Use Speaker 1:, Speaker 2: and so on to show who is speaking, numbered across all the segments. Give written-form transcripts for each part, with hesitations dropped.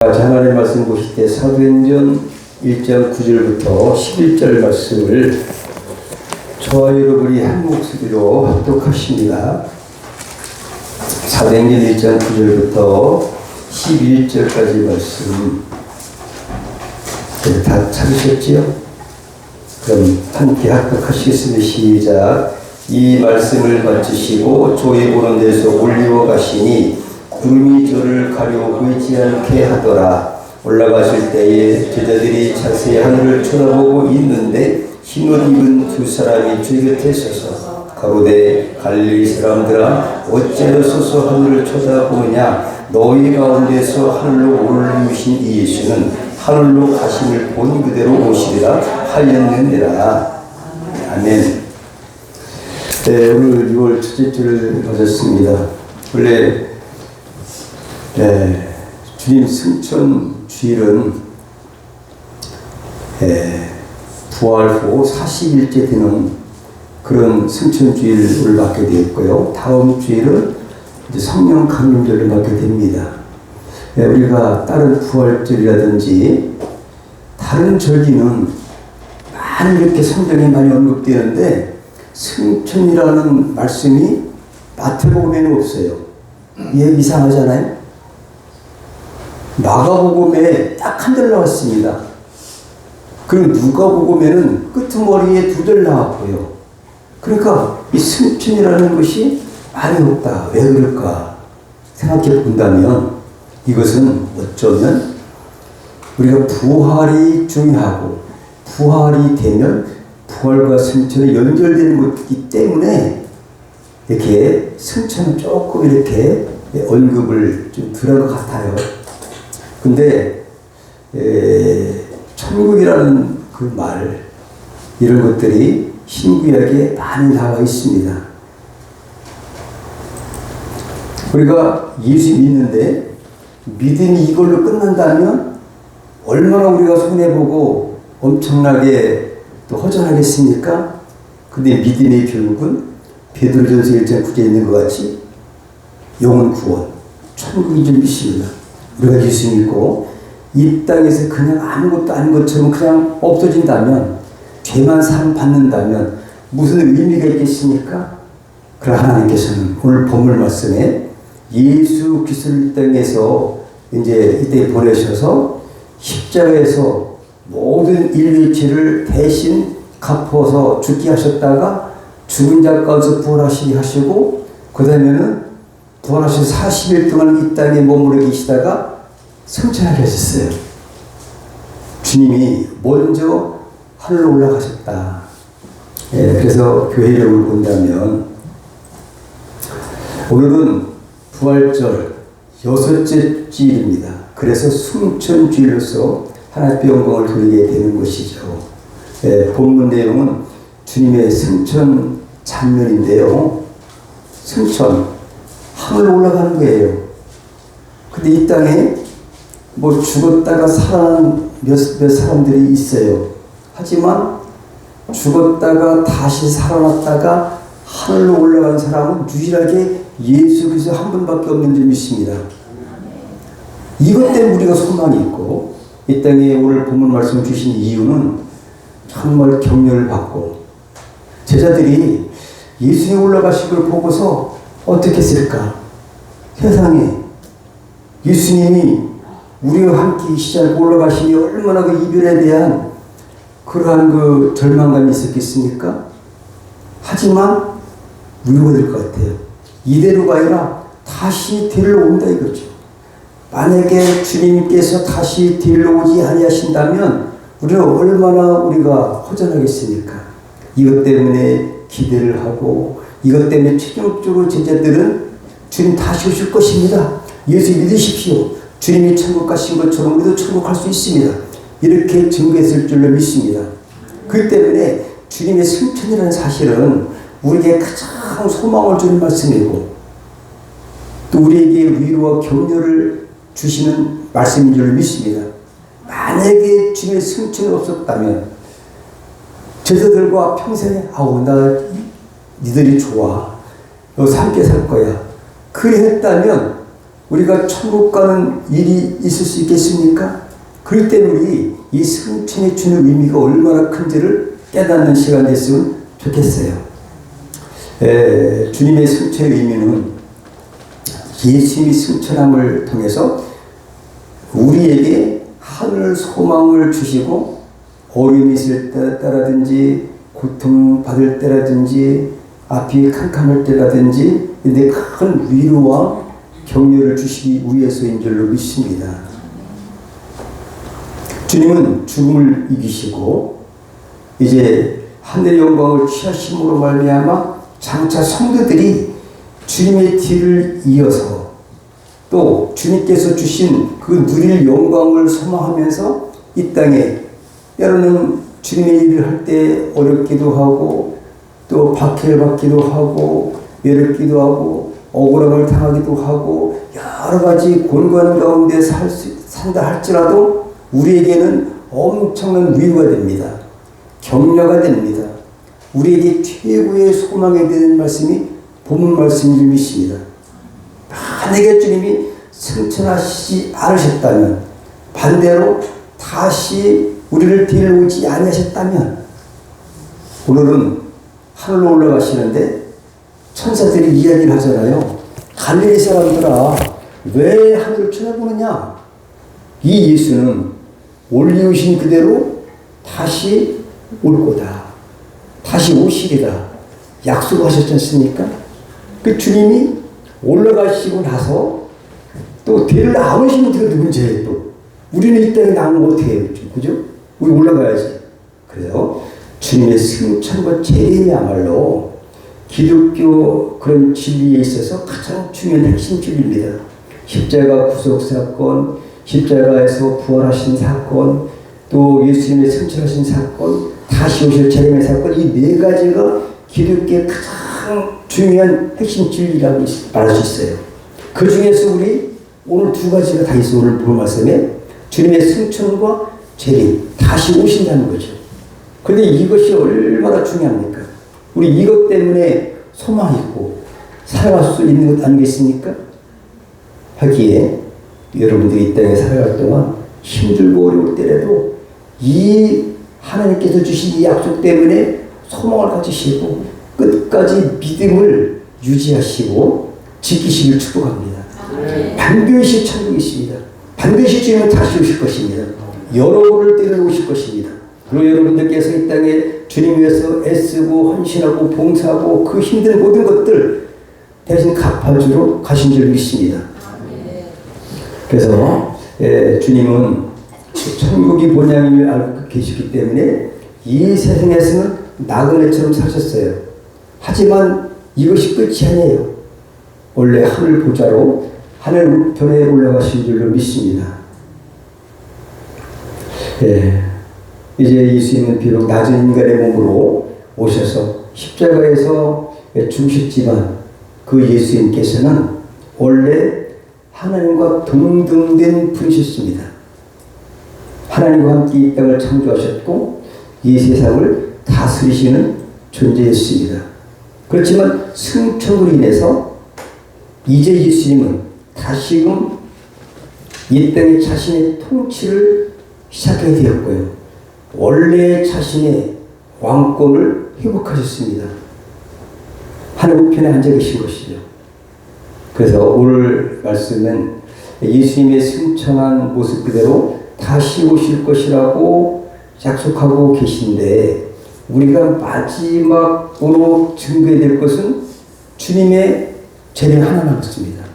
Speaker 1: 하나님 말씀 보실 때 사도행전 1장 9절부터 11절 말씀을 저와 여러분이 한 목소리로 합독하십니다. 사도행전 1장 9절부터 11절까지 말씀 다 찾으셨지요? 그럼 함께 합독하시겠습니다. 시작. 이 말씀을 마치시고 조에 오는 데서 올리워 가시니 구름이 저를 가려 보이지 않게 하더라. 올라가실 때에 제자들이 자세히 하늘을 쳐다보고 있는데 흰옷 입은 두 사람이 주 곁에 서서 가로되 갈릴리 사람들아 어째서 서서 하늘을 쳐다보느냐. 너희 가운데서 하늘로 올리신 이 예수는 하늘로 가심을 본 그대로 오시리라 하였느니라. 아멘. 네, 오늘 6월 첫째 주를 맞았습니다. 원래 주님 승천 주일은 부활 후 40일째 되는 그런 승천 주일을 맞게 되었고요. 다음 주일은 이제 성령 강림절을 맞게 됩니다. 우리가 다른 부활절이라든지 다른 절기는 많이 이렇게 성경에 많이 언급되는데 승천이라는 말씀이 마태복음에는 없어요. 이해 이상하잖아요. 마가복음에 딱 한 절 나왔습니다. 그리고 누가복음에는 끄트머리에 2절 나왔고요. 그러니까 이 승천이라는 것이 많이 없다. 왜 그럴까 생각해 본다면 이것은 어쩌면 우리가 부활이 중요하고 부활이 되면 부활과 승천이 연결되는 것이기 때문에 이렇게 승천은 조금 이렇게 언급을 좀 들은 것 같아요. 근데 천국이라는 그 말 이런 것들이 신구약에 많이 나와 있습니다. 우리가 예수 믿는데 믿음이 이걸로 끝난다면 얼마나 우리가 손해보고 엄청나게 또 허전하겠습니까? 근데 믿음의 결국은 베드로전서 1장 9절에 있는 것 같이 영혼 구원, 천국인 줄 믿습니다. 우리가 예수 믿고 이 땅에서 그냥 아무것도 아닌 것처럼 그냥 없어진다면 죄만 상 받는다면 무슨 의미가 있겠습니까? 그러나 하나님께서는 오늘 본문 말씀에 예수 그리스도를 이 땅에서 이제 이때 보내셔서 십자가에서 모든 인류의 죄를 대신 갚아서 죽게 하셨다가 죽은 자 가운데서 부활하시게 하시고 그 다음에는 부활하셔서 40일 동안 이 땅에 머무르 계시다가 승천하게 하셨어요. 주님이 먼저 하늘로 올라가셨다. 그래서 교회력을 본다면 오늘은 부활절 6째 주일입니다. 그래서 승천주일로서 하나님의 영광을 돌리게 되는 것이죠. 본문 내용은 주님의 승천 장면인데요. 승천, 하늘로 올라가는 거예요. 근데 이 땅에 뭐 죽었다가 살아난 몇 사람들이 있어요. 하지만 죽었다가 다시 살아났다가 하늘로 올라간 사람은 유일하게 예수 그리스도 한 분밖에 없는 줄 믿습니다. 이것 때문에 우리가 소망이 있고 이 땅에 오늘 본문 말씀 주신 이유는 정말 격려를 받고 제자들이 예수님 올라가신 걸 보고서 어떻게 했을까? 세상에 예수님이 우리와 함께 계시지 않고 올라가시니 얼마나 그 이별에 대한 그러한 그 절망감이 있었겠습니까? 하지만 위로가 될 것 같아요. 이대로가 아니라 다시 데리러 온다 이거죠. 만약에 주님께서 다시 데리러 오지 아니하신다면 우리는 얼마나 우리가 허전하겠습니까? 이것 때문에 기대를 하고 이것 때문에 최종적으로 제자들은 주님 다시 오실 것입니다. 예수 믿으십시오. 주님이 천국 가신 것처럼 우리도 천국 갈 수 있습니다. 이렇게 증거했을 줄로 믿습니다. 그렇기 때문에 주님의 승천이라는 사실은 우리에게 가장 소망을 주는 말씀이고 또 우리에게 위로와 격려를 주시는 말씀인 줄로 믿습니다. 만약에 주님의 승천이 없었다면 제자들과 평생에 나 니들이 좋아. 너 함께 살 거야. 그래 했다면 우리가 천국 가는 일이 있을 수 있겠습니까? 그럴 때는 우리 이 승천이 주는 의미가 얼마나 큰지를 깨닫는 시간 됐으면 좋겠어요. 주님의 승천의 의미는 예수님이 승천함을 통해서 우리에게 하늘 소망을 주시고 어려움이 있을 때라든지 고통받을 때라든지 앞이 캄캄할 때라든지 근데 큰 위로와 격려를 주시기 위해서인 줄로 믿습니다. 주님은 죽음을 이기시고 이제 하늘의 영광을 취하심으로 말미암아 장차 성도들이 주님의 뒤를 이어서 또 주님께서 주신 그 누릴 영광을 소망하면서 이 땅에 때로는 주님의 일을 할 때 어렵기도 하고 또 박해를 받기도 하고 외롭기도 하고 억울함을 당하기도 하고 여러 가지 곤고한 가운데 산다 할지라도 우리에게는 엄청난 위로가 됩니다. 격려가 됩니다. 우리에게 최고의 소망이 되는 말씀이 본문 말씀인 줄 믿습니다. 만약에 주님이 승천하시지 않으셨다면 반대로 다시 우리를 데려오지 아니하셨다면 오늘은 하늘로 올라가시는데 천사들이 이야기를 하잖아요. 갈릴리 사람들아 왜 하늘을 쳐다보느냐? 이 예수는 올리우신 그대로 다시 올 거다. 다시 오시리다. 약속하셨지 않습니까? 그 주님이 올라가시고 나서 또 데리러 나오시면 그게 문제예요. 또 우리는 이 땅에 나오면 어떻게 해요? 그죠? 우리 올라가야지. 그래서 주님의 승천과 재림이야말로 기독교 그런 진리에 있어서 가장 중요한 핵심 진리입니다. 십자가 구속 사건, 십자가에서 부활하신 사건, 또 예수님의 승천하신 사건, 다시 오실 재림의 사건, 이 네 가지가 기독교의 가장 중요한 핵심 진리라고 말할 수 있어요. 그 중에서 우리 오늘 두 가지가 다 있어. 오늘 볼 말씀에 주님의 승천과 재림, 다시 오신다는 거죠. 그런데 이것이 얼마나 중요합니까? 우리 이것 때문에 소망이 있고 살아갈 수 있는 것 아니겠습니까? 하기에 여러분들이 이 땅에 살아갈 동안 힘들고 어려울 때라도 이 하나님께서 주신 이 약속 때문에 소망을 가지시고 끝까지 믿음을 유지하시고 지키시길 축복합니다. 반드시 천국이 있습니다. 반드시 주님은 다시 오실 것입니다. 여러분을 데려오실 것입니다. 그리고 여러분들께서 이 땅에 주님 위해서 애쓰고 헌신하고 봉사하고 그 힘든 모든 것들 대신 갚아주러 가신 줄 믿습니다. 그래서 주님은 천국이 본향임을 알고 계시기 때문에 이 세상에서는 나그네처럼 사셨어요. 하지만 이것이 끝이 아니에요. 원래 하늘 보좌로 하늘 우편에 올라가신 줄로 믿습니다. 이제 예수님은 비록 낮은 인간의 몸으로 오셔서 십자가에서 죽으셨지만 그 예수님께서는 원래 하나님과 동등된 분이셨습니다. 하나님과 함께 이 땅을 창조하셨고 이 세상을 다스리시는 존재였습니다. 그렇지만 승천으로 인해서 이제 예수님은 다시금 이 땅에 자신의 통치를 시작하게 되었고요. 원래 자신의 왕권을 회복하셨습니다. 하늘 우편에 앉아 계신 것이죠. 그래서 오늘 말씀은 예수님의 승천한 모습 그대로 다시 오실 것이라고 약속하고 계신데 우리가 마지막으로 증거해야 될 것은 주님의 재림 하나 남았습니다.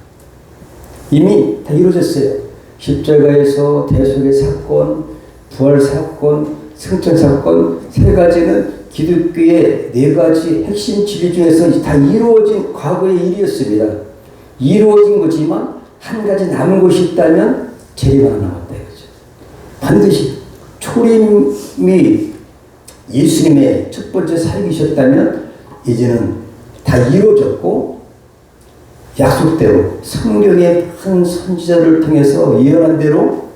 Speaker 1: 이미 다 이루어졌어요. 십자가에서 대속의 사건, 부활 사건, 승천 사건 세 가지는 기독교의 네 가지 핵심 진리 중에서 다 이루어진 과거의 일이었습니다. 이루어진 거지만 한 가지 남은 것이 있다면 재림 하나 남았다 이거죠. 반드시 초림이 예수님의 첫 번째 삶이셨다면 이제는 다 이루어졌고 약속대로 성경의 한 선지자를 통해서 예언한 대로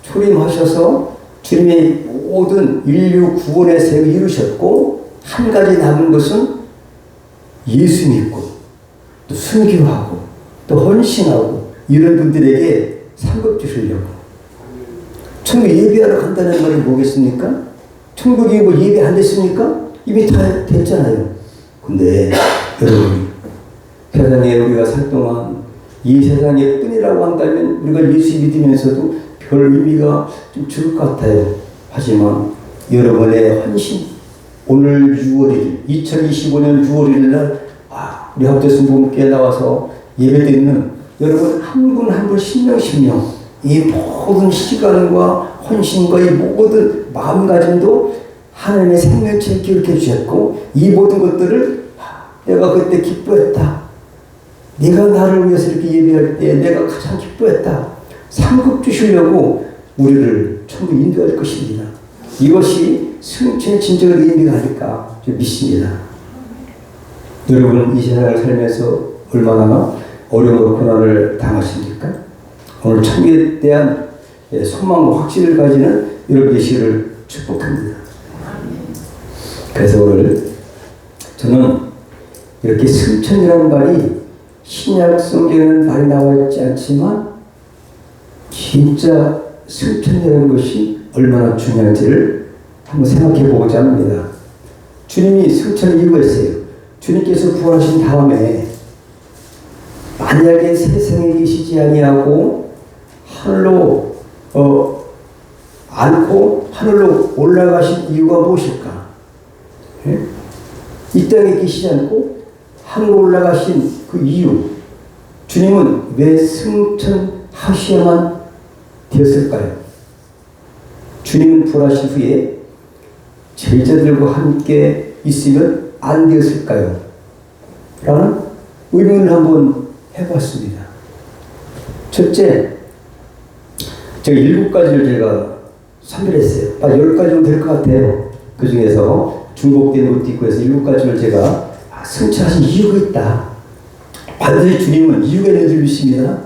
Speaker 1: 초림하셔서 주님의 모든 인류 구원의 세를 이루셨고 한 가지 남은 것은 예수 믿고 또 순교하고 또 헌신하고 이런 분들에게 상급 주시려고. 천국 예배하러 간다는 말이 뭐겠습니까? 천국이 뭐 예배 안 됐습니까? 이미 다 됐잖아요. 근데 여러분, 세상에 우리가 살 동안 이 세상의 뿐이라고 한다면 우리가 예수 믿으면서도 별 의미가 좀 적을 것 같아요. 하지만 여러분의 헌신, 오늘 6월 1일, 2025년 6월 1일 날 우리 합대순 부모께 나와서 예배드리는 여러분 한 분 한 분 신명 이 모든 시간과 헌신과 이 모든 마음가짐도 하나님의 생명체에 기록해 주셨고, 이 모든 것들을 내가 그때 기뻐했다. 네가 나를 위해서 이렇게 예배할 때 내가 가장 기뻐했다. 상급 주시려고 우리를 천국 인도할 것입니다. 이것이 승천의 진정한 의미가 아닐까 믿습니다. 여러분 이 세상을 살면서 얼마나 어려운 고난을 당하십니까? 오늘 천국에 대한 소망과 확신을 가지는 여러분 되시기를 축복합니다. 그래서 오늘 저는 이렇게 승천이라는 말이 신약 성경에는 말이 나와 있지 않지만 진짜 승천이라는 것이 얼마나 중요한지를 한번 생각해 보고자 합니다. 주님이 승천을 이유가 있어요. 주님께서 부활하신 다음에 만약에 세상에 계시지 아니하고 하늘로 않고 하늘로 올라가신 이유가 무엇일까? 예? 이 땅에 계시지 않고 하늘로 올라가신 그 이유, 주님은 왜 승천하셔야만 되었을까요? 주님은 부활하신 후에 제자들과 함께 있으면 안 되었을까요? 라는 의문을 한번 해봤습니다. 첫째, 제가 7가지를 제가 선별했어요. 10가지면 될 것 같아요. 그 중에서 중복된 옷도 있고 해서 7가지를 제가 승천하신 이유가 있다. 반드시 주님은 이유가 있는 줄 믿습니다.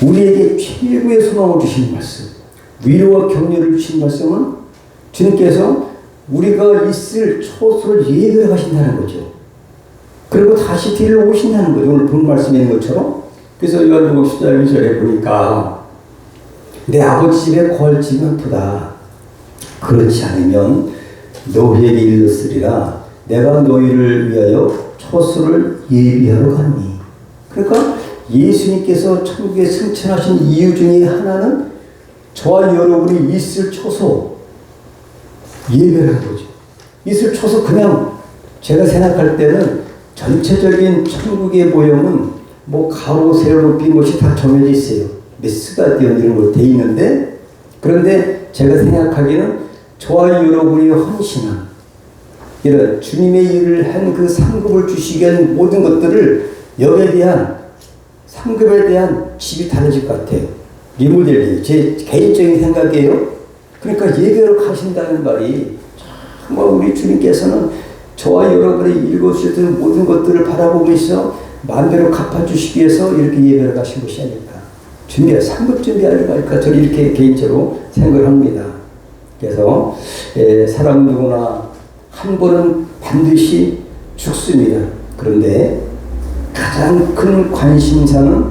Speaker 1: 우리에게 최고의 소망을 주시는 말씀, 위로와 격려를 주신 말씀은 주님께서 우리가 있을 초소를 예배해 가신다는 거죠. 그리고 다시 뒤로 오신다는 거죠. 오늘 본 말씀에 있는 것처럼. 그래서 요한복음 10장 1절에 보니까 내 아버지 집에 거할 집은 크다. 그렇지 않으면 너희에게 이르렀으리라. 내가 너희를 위하여 초소를 예비하러 가니. 그러니까 예수님께서 천국에 승천하신 이유 중에 하나는 저와 여러분이 있을 초소 예배라는 거죠. 있을 초소, 그냥 제가 생각할 때는 전체적인 천국의 모형은 뭐 가로 세로 높이 것이 다 정해져 있어요. 스타디온 이런 걸 돼 있는데, 그런데 제가 생각하기에는 저와 여러분이 헌신한 이런 주님의 일을 한 그 상급을 주시기 위한 모든 것들을 여기에 대한 상급에 대한 집이 달라질 것 같아요. 리모델링, 제 개인적인 생각이에요. 그러니까 예배로 가신다는 말이 정말 우리 주님께서는 저와 여러분이 읽어주셨던 모든 것들을 바라보면서 만대로 갚아주시기 위해서 이렇게 예배를 가신 것이 아닐까. 상급 준비하니까 저는 이렇게 개인적으로 생각을 합니다. 그래서 사람 누구나 한 번은 반드시 죽습니다. 그런데 가장 큰 관심사는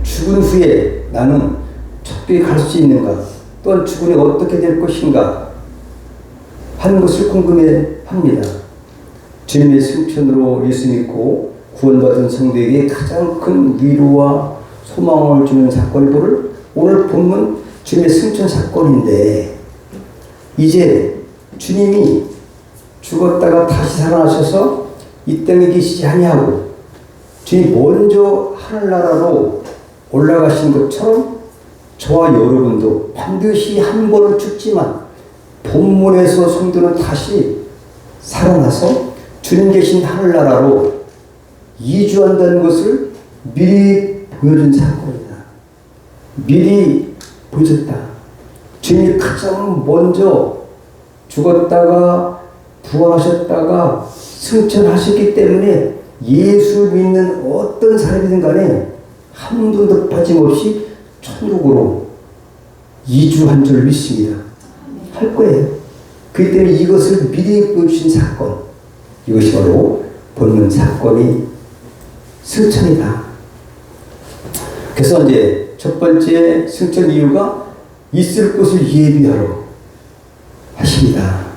Speaker 1: 죽은 후에 나는 천국에 갈 수 있는가, 또한 죽은 후에 어떻게 될 것인가 하는 것을 궁금해합니다. 주님의 승천으로 예수 믿고 구원받은 성도에게 가장 큰 위로와 소망을 주는 사건이 오늘 본문 주님의 승천 사건인데, 이제 주님이 죽었다가 다시 살아나셔서 이 땅에 계시지 아니하고 주님이 먼저 하늘나라로 올라가신 것처럼 저와 여러분도 반드시 한 번은 죽지만 본문에서 성도는 다시 살아나서 주님 계신 하늘나라로 이주한다는 것을 미리 보여준 사건이다. 미리 보여줬다. 주님이 가장 먼저 죽었다가 부활하셨다가 승천하셨기 때문에 예수 믿는 어떤 사람이든 간에 한 분도 빠짐없이 천국으로 이주한 줄 믿습니다. 할 거예요. 그렇기 때문에 이것을 미리 보여주신 사건, 이것이 바로 본문 사건이 승천이다. 그래서 이제 첫 번째 승천 이유가 있을 곳을 예비하러 하십니다.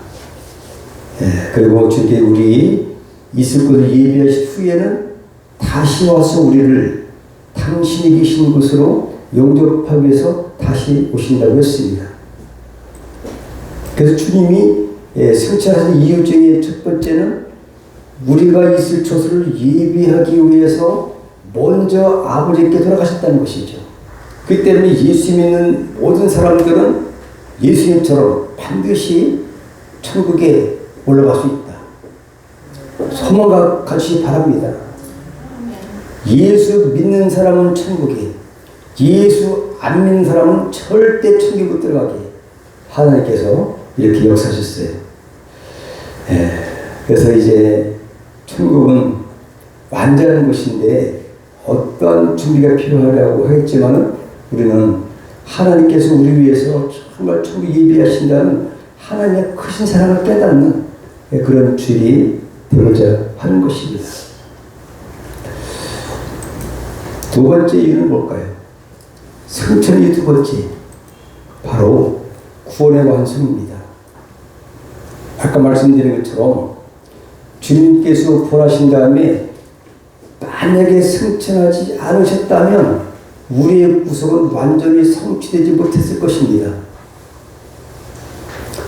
Speaker 1: 그리고 주께 우리 있을 곳을 예비하신 후에는 다시 와서 우리를 당신이 계신 곳으로 영접하기 위해서 다시 오신다고 했습니다. 그래서 주님이 승천하신 이유 중에 첫 번째는 우리가 있을 처소를 예비하기 위해서 먼저 아버지께 돌아가셨다는 것이죠. 그렇기 때문에 예수 믿는 모든 사람들은 예수님처럼 반드시 천국에 올라갈 수 있다. 소망 갖추시 바랍니다. 예수 믿는 사람은 천국에, 예수 안 믿는 사람은 절대 천국에 못 들어가게 하나님께서 이렇게 역사하셨어요. 그래서 이제 천국은 완전한 곳인데 어떤 준비가 필요하다고 하겠지만 우리는 하나님께서 우리 위해서 정말 천국 예비하신다는 하나님의 크신 사랑을 깨닫는 그런 주일이 되고자 하는 것입니다. 두 번째 이유는 뭘까요? 승천이 두 번째, 바로 구원의 완성입니다. 아까 말씀드린 것처럼 주님께서 부활하신 다음에 만약에 승천하지 않으셨다면 우리의 구속은 완전히 성취되지 못했을 것입니다.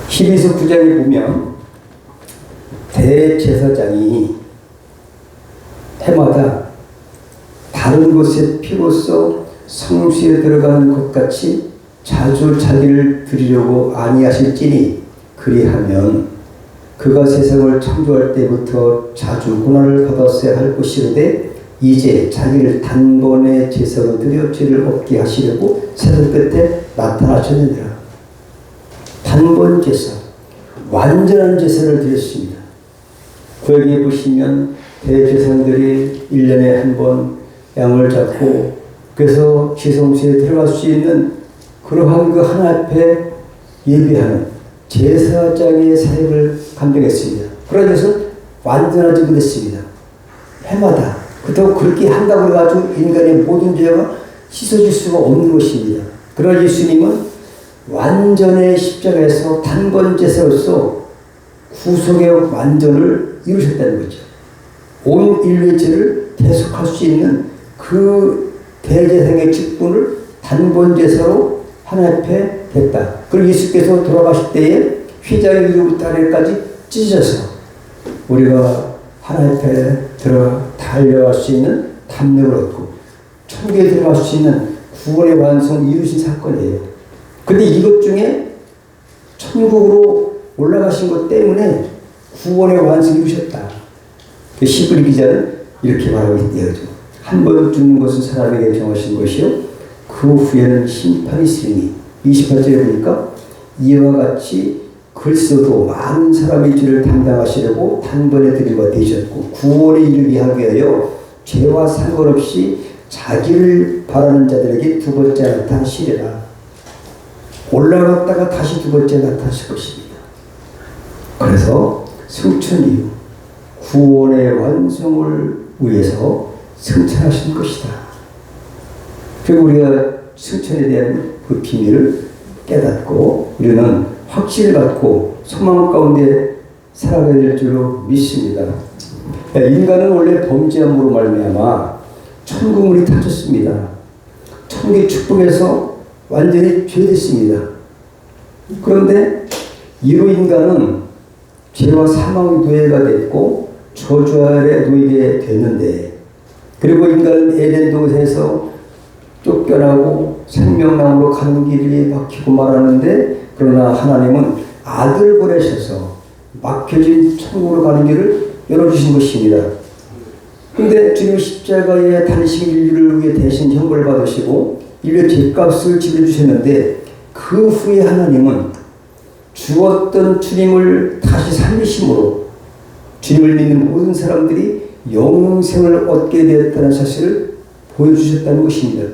Speaker 1: 히브리서 9장에 보면 대제사장이 해마다 다른 곳의 피로써 성수에 들어가는 것 같이 자주 자기를 드리려고 아니하실지니 그리하면 그가 세상을 창조할 때부터 자주 고난을 받았어야 할 것이로되 이제 자기를 단번에 제사로 드려 죄를 없게 하시려고 세상 끝에 나타나셨느니라. 단번 제사, 완전한 제사를 드렸습니다. 구약에 보시면 대제사장들이 1년에 한 번 양을 잡고 그래서 지성소에 들어갈 수 있는 그러한 그 하나 앞에 예비하는 제사장의 사역을 감당했습니다. 그러나 이것은 완전하지 못했습니다. 해마다 그렇다고 그렇게 한다고 해가지고 인간의 모든 죄가 씻어질 수가 없는 것입니다. 그러나 예수님은 완전의 십자가에서 단번 제사로서 구속의 완전을 이루셨다는 거죠. 온 인류의 죄를 대속할 수 있는 그 대제사장의 직분을 단번 제사로 하나님 앞에 됐다. 그리고 예수께서 돌아가실 때에 휘장의 위로부터 아래까지 찢어져서 우리가 하나님 앞에 달려갈 수 있는 담력을 얻고 천국에 들어갈 수 있는 구원의 완성을 이루신 사건이에요. 근데 이것 중에 천국으로 올라가신 것 때문에 구원의 완성을 이루셨다. 히브리 기자는 이렇게 말하고 있대요. 한 번 죽는 것은 사람에게 정하신 것이요 그 후에는 심판이 있으니 28절에 보니까 이와 같이 글쎄도 많은 사람의 죄를 담당하시려고 단번에 드린 바 되셨고 구원에 이르게 하기 위하여 죄와 상관없이 자기를 바라는 자들에게 두 번째 나타나시리라. 올라갔다가 다시 두 번째 나타나실 것입니다. 그래서 승천 이후 구원의 완성을 위해서 승천하신 것이다. 그리고 우리가 승천에 대한 그 비밀을 깨닫고 우리는 확신을 갖고 소망 가운데 살아가야 될 줄로 믿습니다. 인간은 원래 범죄함으로 말미암아 천국문이 닫혔습니다. 천국의 축복에서 완전히 죄됐습니다. 그런데 이로 인간은 죄와 사망의 노예가 됐고 저주 아래 놓이게 됐는데 그리고 인간은 에덴 동산에서 쫓겨나고 생명나무로 가는 길이 막히고 말하는데 그러나 하나님은 아들 보내셔서 막혀진 천국으로 가는 길을 열어주신 것입니다. 그런데 주님 십자가에 달리신 인류를 위해 대신 형벌을 받으시고 인류의 죄값을 지불해주셨는데 그 후에 하나님은 죽었던 주님을 다시 살리심으로 주님을 믿는 모든 사람들이 영생을 얻게 되었다는 사실을 보여주셨다는 것입니다.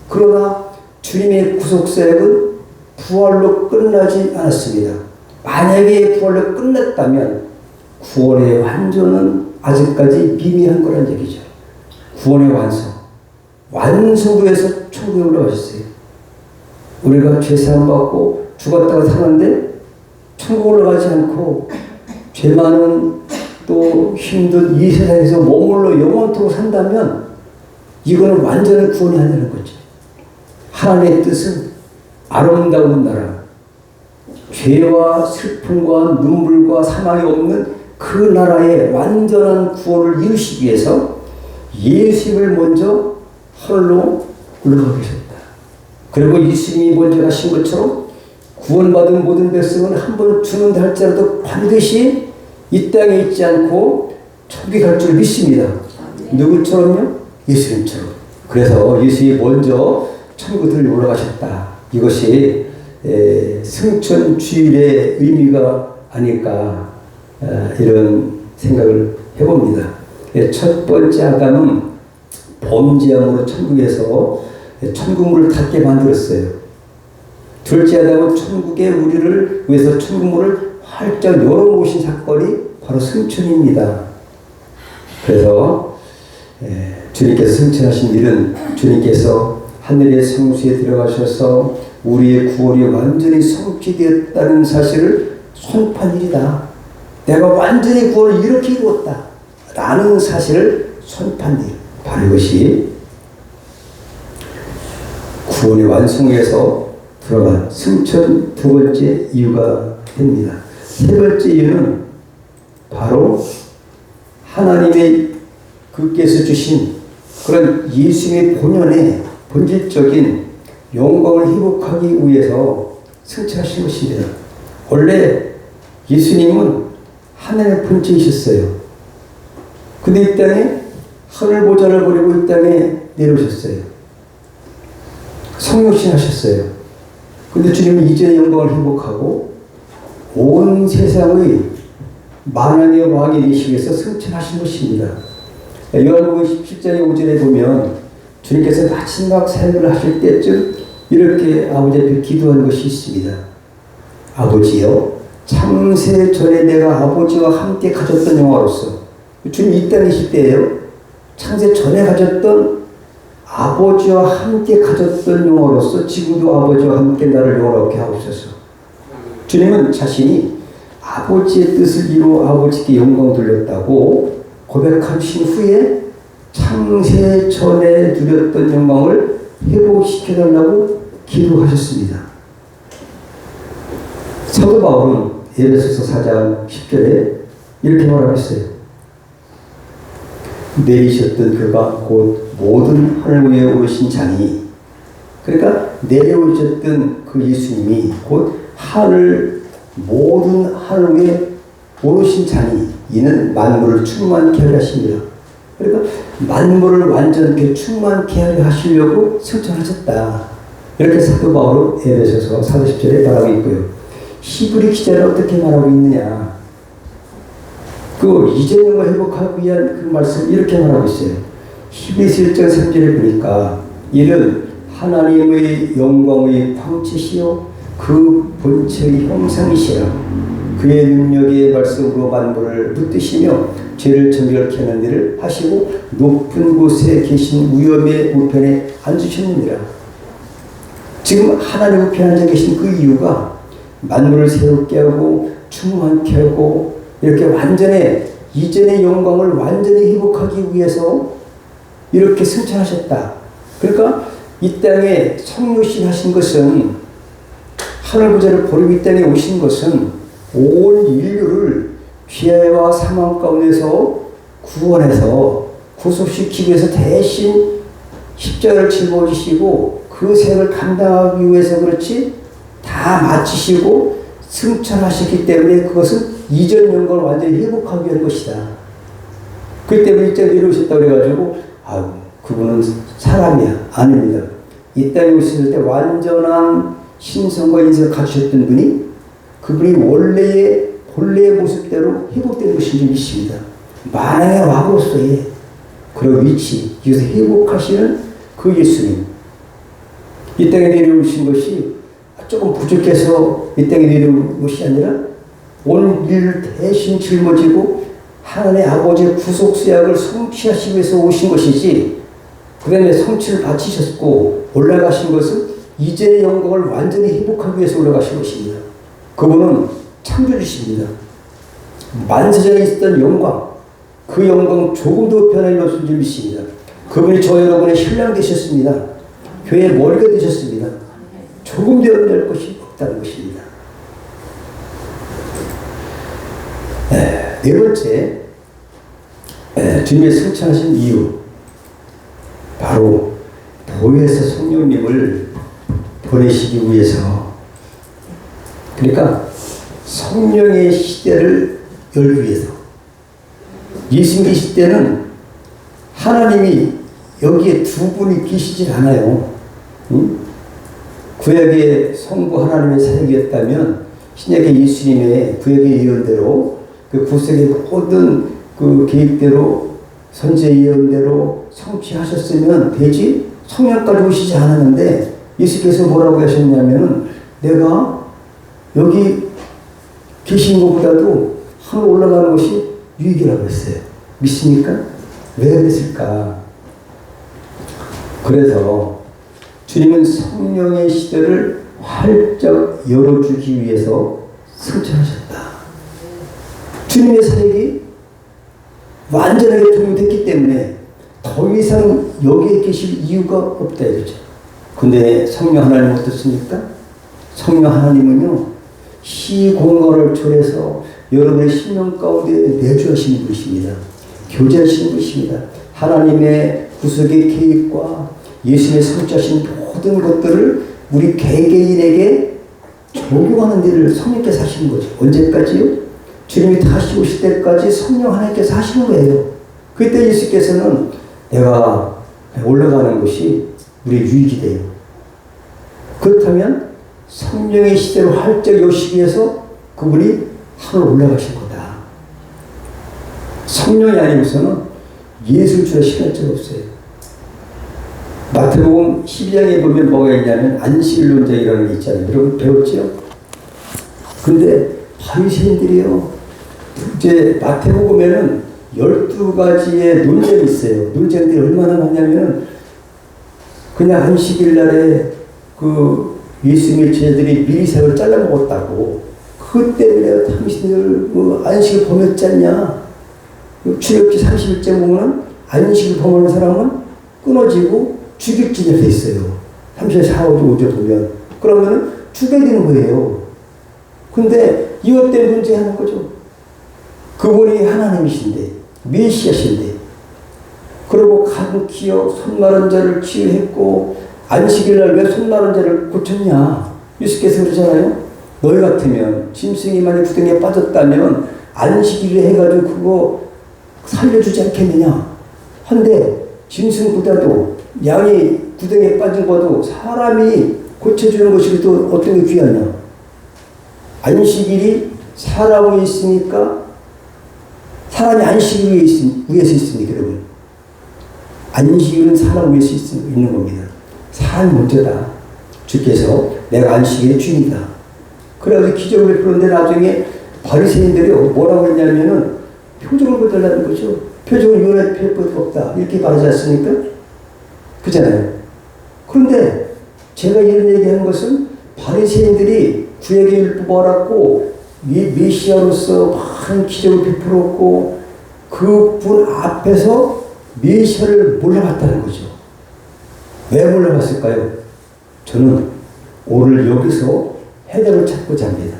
Speaker 1: 그러나 주님의 구속사역은 부활로 끝나지 않았습니다. 만약에 부활로 끝났다면 구원의 완전은 아직까지 미미한 거란 얘기죠. 구원의 완성으로 해서 천국에 올라가셨어요. 우리가 죄사함 받고 죽었다가 사는데 천국 올라가지 않고 죄 많은 또 힘든 이 세상에서 머물러 영원토록 산다면 이거는 완전한 구원이 아니라는 거죠. 하나님의 뜻은 아름다운 나라, 죄와 슬픔과 눈물과 사망이 없는 그 나라의 완전한 구원을 이루시기 위해서 예수님을 먼저 하늘로 올라가 계셨다. 그리고 예수님이 먼저 가신 것처럼 구원받은 모든 백성은 한 번 죽는다 할지라도 반드시 이 땅에 있지 않고 천국에 갈 줄 믿습니다. 누구처럼요? 예수님처럼. 그래서 예수님이 먼저 천국에 올라가셨다. 이것이 승천주일의 의미가 아닐까 이런 생각을 해봅니다. 첫 번째 아담은 범죄함으로 천국에서 천국문을 닫게 만들었어요. 둘째 아담은 천국에 우리를 위해서 천국문을 활짝 열어놓으신 사건이 바로 승천입니다. 그래서 주님께서 승천하신 일은 주님께서 하늘의 성수에 들어가셔서 우리의 구원이 완전히 성취되었다는 사실을 선포한 일이다. 내가 완전히 구원을 이렇게 이루었다 라는 사실을 선포한 일, 바로 이것이 구원의 완성에서 들어간 승천 두 번째 이유가 됩니다. 세 번째 이유는 바로 하나님의 그께서 주신 그런 예수님의 본연의 본질적인 영광을 회복하기 위해서 승천하신 것입니다. 원래 예수님은 하나님의 본체이셨어요. 근데 이 땅에 하늘 보좌를 버리고 이 땅에 내려오셨어요. 성육신 하셨어요. 근데 주님은 이전의 영광을 회복하고 온 세상의 만왕의 왕이 되시기 위해서 승천하신 것입니다. 요한복음 17장의 5절에 보면 주님께서 마지막 삶을 하실 때쯤 이렇게 아버지 앞에 기도한 것이 있습니다. 아버지여, 창세 전에 내가 아버지와 함께 가졌던 영화로서, 주님 이 땅에 계실 때예요. 창세 전에 가졌던 아버지와 함께 가졌던 영화로서 지금도 아버지와 함께 나를 영화롭게 하옵소서. 주님은 자신이 아버지의 뜻을 이루어 아버지께 영광 돌렸다고 고백하신 후에 창세 전에 누렸던 영광을 회복시켜달라고 기도하셨습니다. 사도 바울은 에베소서 4장 10절에 이렇게 말하고 있어요. 내리셨던 그가 곧 모든 하늘 위에 오르신 자니, 그러니까 내려오셨던 그 예수님이 곧 모든 하늘 위에 오르신 자니, 이는 만물을 충만케 하려 하십니다. 그러니까 만물을 완전히 충만케 하려 하시려고 승천하셨다. 이렇게 사도 바울은 에베소서 4장 10절에 말하고 있고요. 히브리 기자는 어떻게 말하고 있느냐? 그 이전 영광을 회복하기 위한 그 말씀 이렇게 말하고 있어요. 히브리서 1장 3절에 보니까 이는 하나님의 영광의 광채시요 그 본체의 형상이시라. 그의 능력의 말씀으로 만물을 붙드시며 죄를 정결케 하는 일을 하시고 높은 곳에 계신 위엄의 우편에 앉으셨느니라. 지금 하나님 우편에 앉아 계신 그 이유가 만물을 새롭게 하고 충만케 하고 이렇게 완전히 이전의 영광을 완전히 회복하기 위해서 이렇게 승천하셨다. 그러니까 이 땅에 성육신 하신 것은, 하늘 보좌를 버리고 이 땅에 오신 것은 온 인류를 죄와 사망 가운데서 구원해서 구속시키기 위해서 대신 십자가를 짊어지시고 그 생을 감당하기 위해서 그렇지, 다 마치시고 승천하셨기 때문에 그것은 이전 영광을 완전히 회복하기 위한 것이다. 그 때문에 이 땅에 내려오셨다고 그래가지고 그분은 사람이야. 아닙니다. 이 땅에 오셨을 때 완전한 신성과 인성을 갖추셨던 분이 그분이 원래의 본래의 모습대로 회복된 것인 줄 믿습니다. 만왕의 왕으로서의 그런 위치, 이것을 회복하시는 그 예수님, 이 땅에 내려오신 것이 조금 부족해서 이 땅에 내려온 것이 아니라 온 인류를 대신 짊어지고 하나님의 아버지의 구속수약을 성취하시기 위해서 오신 것이지, 그 다음에 성취를 바치셨고 올라가신 것은 이제의 영광을 완전히 회복하기 위해서 올라가신 것입니다. 그분은 창조주십니다. 만세전에 있었던 영광, 그 영광 조금도 변함이 없을 줄 믿습니다. 그분이 저 여러분의 신랑 되셨습니다. 교회의 머리가 되셨습니다. 조금도 변할 것이 없다는 것입니다. 네 번째, 주님의 승천하신 이유, 바로 보혜사 성령님을 보내시기 위해서, 그러니까 성령의 시대를 열기 위해서. 예수님의 시대는 하나님이 여기에 두 분이 계시질 않아요. 응? 구약의 성부 하나님의 사역이었다면 신약의 예수님의 구약의 예언대로 그 구속의 모든 그 계획대로 선제 예언대로 성취하셨으면 되지, 성령까지 오시지 않았는데 예수께서 뭐라고 하셨냐면은 내가 여기 계신 것보다도 하늘 올라가는 것이 유익이라고 했어요. 믿습니까? 왜 그랬을까? 그래서 주님은 성령의 시대를 활짝 열어주기 위해서 승천하셨다. 주님의 사역이 완전하게 통용됐기 때문에 더 이상 여기에 계실 이유가 없다 이거죠. 근데 성령 하나님 어떻습니까? 성령 하나님은요, 시공간을 초래해서 여러분의 심령 가운데 내주하시는 분이십니다. 교제하시는 분이십니다. 하나님의 구속의 계획과 예수님의 성취하신 모든 것들을 우리 개개인에게 적용하는 일을 성령께서 하시는 거죠. 언제까지요? 주님이 다시 오실 때까지 성령 하나님께서 하시는 거예요. 그때 예수께서는 내가 올라가는 것이 우리의 유익이 돼요. 그렇다면 성령의 시대를 활짝 여시기 위해서 그분이 하늘 올라가신 거다. 성령이 아니고서는 예수를 주라 시킬 적 없어요. 마태복음 12장에 보면 뭐가 있냐면 안식일론자이라는 게 있잖아요. 여러분 배웠죠? 근데 바리새인들이요, 이제 마태복음에는 12가지의 논쟁이 있어요. 논쟁들이 얼마나 많냐면 그냥 안식일 날에 그 예수님의 제자들이 미리새를 잘라 먹었다고, 그 때문에 당신들 안식을 범했지 않냐. 출애굽기 30일째 보면 안식을 범하는 사람은 끊어지고 죽일 지정돼 있어요. 30절, 4, 5, 5절 보면. 그러면 죽여야 되는 거예요. 근데 이것 때문에 문제하는 거죠. 그분이 하나님이신데, 메시아신데, 그리고 간기어 손 마른 자를 치유했고 안식일날 왜 손 마른 자를 고쳤냐. 예수께서 그러잖아요. 너희 같으면 짐승이 만약 구덩이에 빠졌다면 안식일에 해가지고 그거 살려주지 않겠느냐. 한데 짐승보다도 양이 구덩이에 빠진 것도 사람이 고쳐주는 것이 또 어떤 게 귀하냐. 안식일이 사람 위에 있으니까 사람이 안식일 위에서 있습니다. 여러분, 안식일은 사람 위에서 있는 겁니다. 사람이 먼저다. 주께서 내가 안식일의 주인이다. 그래서 기적을 베푸는데 나중에 바리새인들이 뭐라고 했냐면은 표적을 보여달라는 거죠. 표적을 요한에 베풀 수 없다. 이렇게 말하지 않습니까? 그잖아요. 그런데 제가 이런 얘기하는 것은 바리새인들이 구약의 율법을 알았고 메시아로서 많은 기적을 베풀었고 그분 앞에서 메시아를 몰라봤다는 거죠. 왜 몰라봤을까요? 저는 오늘 여기서 해답을 찾고자 합니다.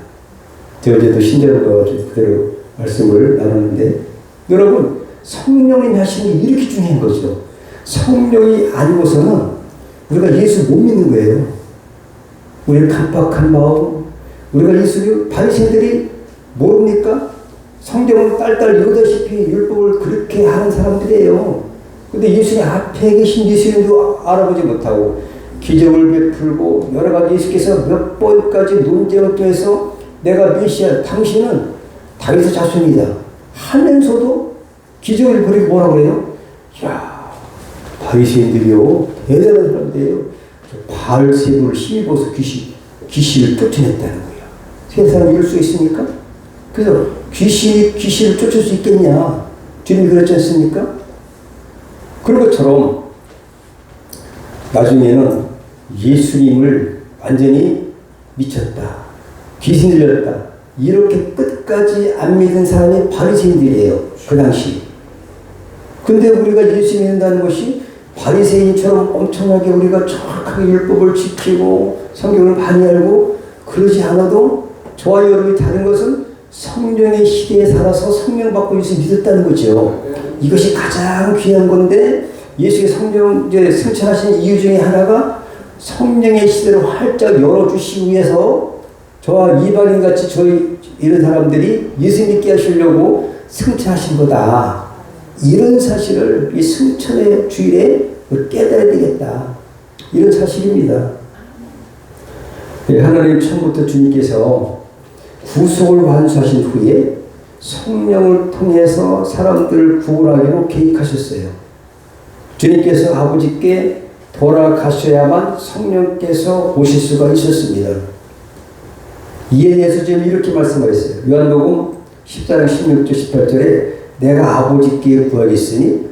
Speaker 1: 제가 어제도 신자로 그대로 말씀을 나눴는데, 여러분, 성령이 하시는 게 이렇게 중요한 거죠. 성령이 아니고서는 우리가 예수 못 믿는 거예요. 우리는 간박한 마음, 우리가 예수를, 바리새인들이 모릅니까? 성경을 딸딸 읽다시피 율법을 그렇게 하는 사람들이에요. 근데 예수님 앞에 계신 예수님도 알아보지 못하고 기적을 베풀고 여러 가지 예수께서 몇 번까지 논쟁을 통해서 내가 메시아, 당신은 다윗의 자손이다 하면서도 기적을 벌이고 뭐라고 그래요? 이야, 바리새인들이요, 대단한 사람들이에요. 바알세불을 힘입어서 귀신을 쫓아냈다는 거예요. 세상에 이럴 수 있습니까? 그래서 귀신을 쫓을 수 있겠냐? 주님이 그랬지 않습니까? 그런 것처럼 나중에는 예수님을 완전히 미쳤다, 귀신 들렸다, 이렇게 끝까지 안 믿은 사람이 바리새인들이에요, 그 당시. 근데 우리가 예수 믿는다는 것이 바리새인처럼 엄청나게 우리가 정확하게 율법을 지키고 성경을 많이 알고 그러지 않아도 저와 여러분이 다른 것은 성령의 시대에 살아서 성령 받고 예수 믿었다는 거죠. 이것이 가장 귀한 건데, 예수의 성령 이제 승천하신 이유 중에 하나가 성령의 시대를 활짝 열어주시기 위해서 저와 이방인 같이 저희 이런 사람들이 예수 믿게 하시려고 승천하신 거다. 이런 사실을 이 승천의 주일에 깨달아야 되겠다. 이런 사실입니다. 하나님 처음부터 주님께서 구속을 완수하신 후에 성령을 통해서 사람들을 구원하기로 계획하셨어요. 주님께서 아버지께 돌아가셔야만 성령께서 오실 수가 있었습니다. 이에 대해서 지금 이렇게 말씀하셨어요. 요한복음 14장 16절 18절에 내가 아버지께 구하겠으니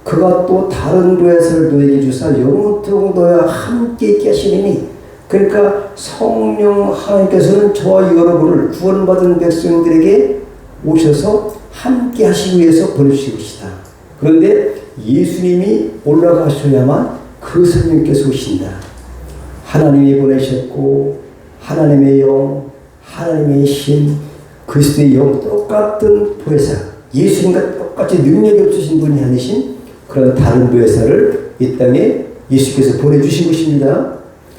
Speaker 1: 그가 또 다른 보혜사를 너에게 주사 영원토록 너와 함께 있게 하시리니, 그러니까 성령 하나님께서는 저와 여러분을 구원받은 백성들에게 오셔서 함께 하시기 위해서 보내주신 것이다. 그런데 예수님이 올라가셔야만 그 성령께서 오신다. 하나님이 보내셨고 하나님의 영, 하나님의 신, 그리스도의 영, 똑같은 보혜사, 예수님과 똑같이 능력이 없으신 분이 아니신 그런 다른 보혜사를 이 땅에 예수께서 보내주신 것입니다.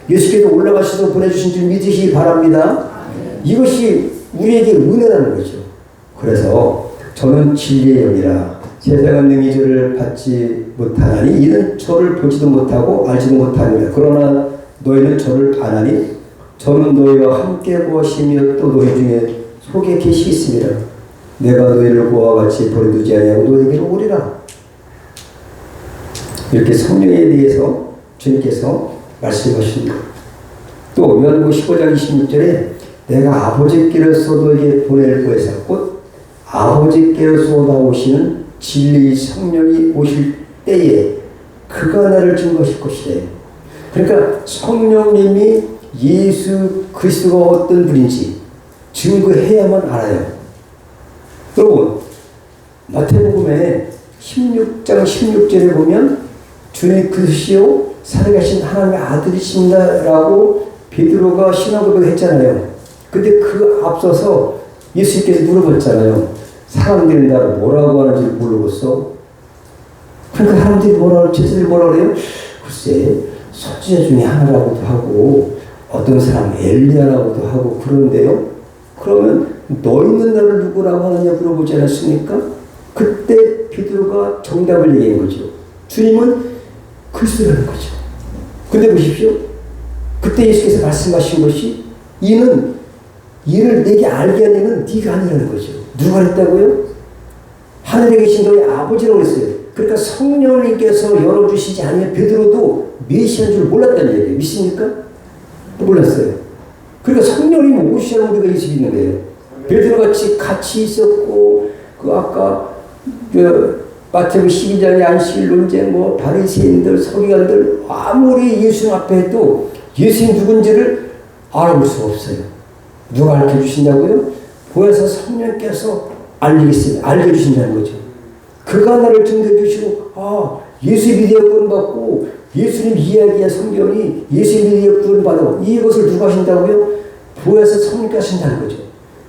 Speaker 1: 예수께서 올라가셔서 보내주신 줄 믿으시기 바랍니다. 이것이 우리에게 은혜라는 거죠. 그래서 저는 진리의 영이라 세상은 능히 저를 받지 못하나니 이는 저를 보지도 못하고 알지도 못합니다. 그러나 너희는 저를 아나니 저는 너희와 함께 구하시며 또 너희 중에 속에 계시겠습니다. 내가 너희를 그와 같이 버려두지 아니하고 너희에게로 오리라. 이렇게 성령에 대해서 주님께서 말씀하십니다. 또 요한복음 15장 26절에 내가 아버지께로서 너에게 보낼 보혜사 곧 아버지께로서 나오시는 진리의 성령이 오실 때에 그가 나를 증거하실 것이래. 그러니까 성령님이 예수 그리스도가 어떤 분인지 증거해야만 알아요. 여러분 마태복음에 16장 16절에 보면 주님 그리스도시요 살아계신 하나님의 아들이십니다라고 베드로가 신앙 고백을 했잖아요. 근데 그 앞서서 예수님께서 물어봤잖아요. 사람들이 나를 뭐라고 하는지 모르겠어. 그러니까 사람들이 뭐라고, 제자들이 뭐라고 그래요? 글쎄, 선지자 중에 하나라고도 하고, 어떤 사람은 엘리야라고도 하고 그러는데요. 그러면 너희는 나를 누구라고 하느냐 물어보지 않았습니까? 그때 베드로가 정답을 얘기한 거죠. 주님은 그리스도라는 거죠. 근데 보십시오. 그때 예수께서 말씀하신 것이 이는 이를 내게 알게 하려는 네가 아니라는 거죠. 누가 했다고요? 하늘에 계신 너희 아버지라고 했어요. 그러니까 성령님께서 열어주시지 않으면 베드로도 메시아인 줄 몰랐다는 얘기예요. 믿습니까? 몰랐어요. 그러니까 성령님 오시라고 우리가 예수 믿는 거예요. 베드로가 같이 있었고 그 아까 마태복음 12장의 안식일 논쟁, 바리새인들, 서기관들 아무리 예수님 앞에 해도 예수님 누군지를 알아볼 수가 없어요. 누가 알려주신다고요? 보혜사 성령께서 알게 주신다는 거죠. 그가 나를 증거해 주시고 예수 믿어야 구원받고 예수님 이야기야 성경이 예수 믿어야 구원받고 이것을 누가 하신다고요? 보혜사 성령께서 하신다는 거죠.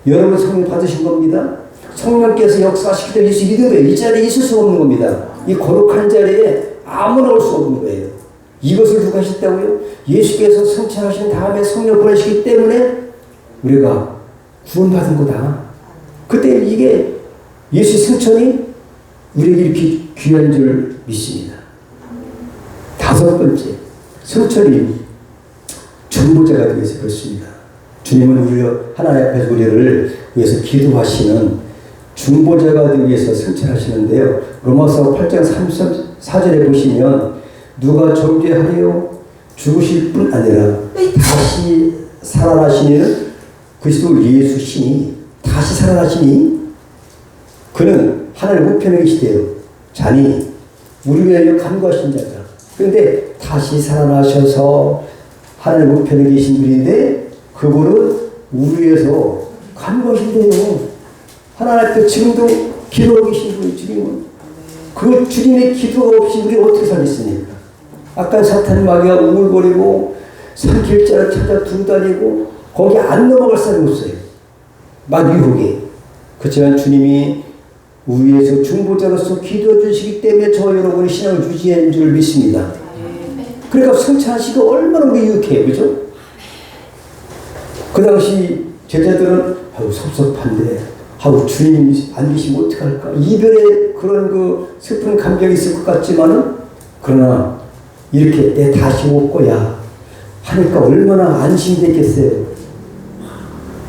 Speaker 1: 여러분 성령 받으신 겁니다. 성령께서 역사하시기 때문에 예수 믿은 거예요. 이 자리에 있을 수 없는 겁니다. 이 거룩한 자리에 아무나 올 수 없는 거예요. 이것을 누가 하셨다고요? 예수께서 승천하신 다음에 성령 보내시기 때문에 우리가 구원받은 거다. 그때 이게 예수 승천이 우리에게 이렇게 귀한 줄 믿습니다. 다섯 번째, 승천이 중보자가 되기 위해서 그렇습니다. 주님은 우리가 하나님 앞에서 우리를 위해서 기도하시는 중보자가 되기 위해서 승천하시는데요. 로마서 8장 34절에 보시면 누가 정죄하려 죽으실 뿐 아니라 다시 살아나시는 그리스도 예수 신이 다시 살아나시니 그는 하늘 우편에 계시대요. 자니 우리 위하여 간구하신 자다. 그런데 다시 살아나셔서 하나님 우편에 계신 분인데 그분은 우리 위해서 간구하신대요. 하나님 앞에 지금도 기도하고 계신 분이 주님은. 그 주님의 기도가 없이 우리 어떻게 살겠습니까? 아까 사탄 마귀가 우글거리고 산길자를 찾아 두다니고 거기 안 넘어갈 사람이 없어요. 마귀 유혹에. 그렇지만 주님이 우리 위해서 중보자로서 기도해 주시기 때문에 저 여러분이 신앙을 유지하는 줄 믿습니다. 그러니까 성찬하시가 얼마나 우리 유혹해요. 그죠? 그 당시 제자들은 아유 섭섭한데 아유 주님이 안 계시면 어떡할까. 이별의 그런 그 슬픈 감정이 있을 것 같지만은 그러나 이렇게 내 다시 올 거야 하니까 얼마나 안심됐겠어요.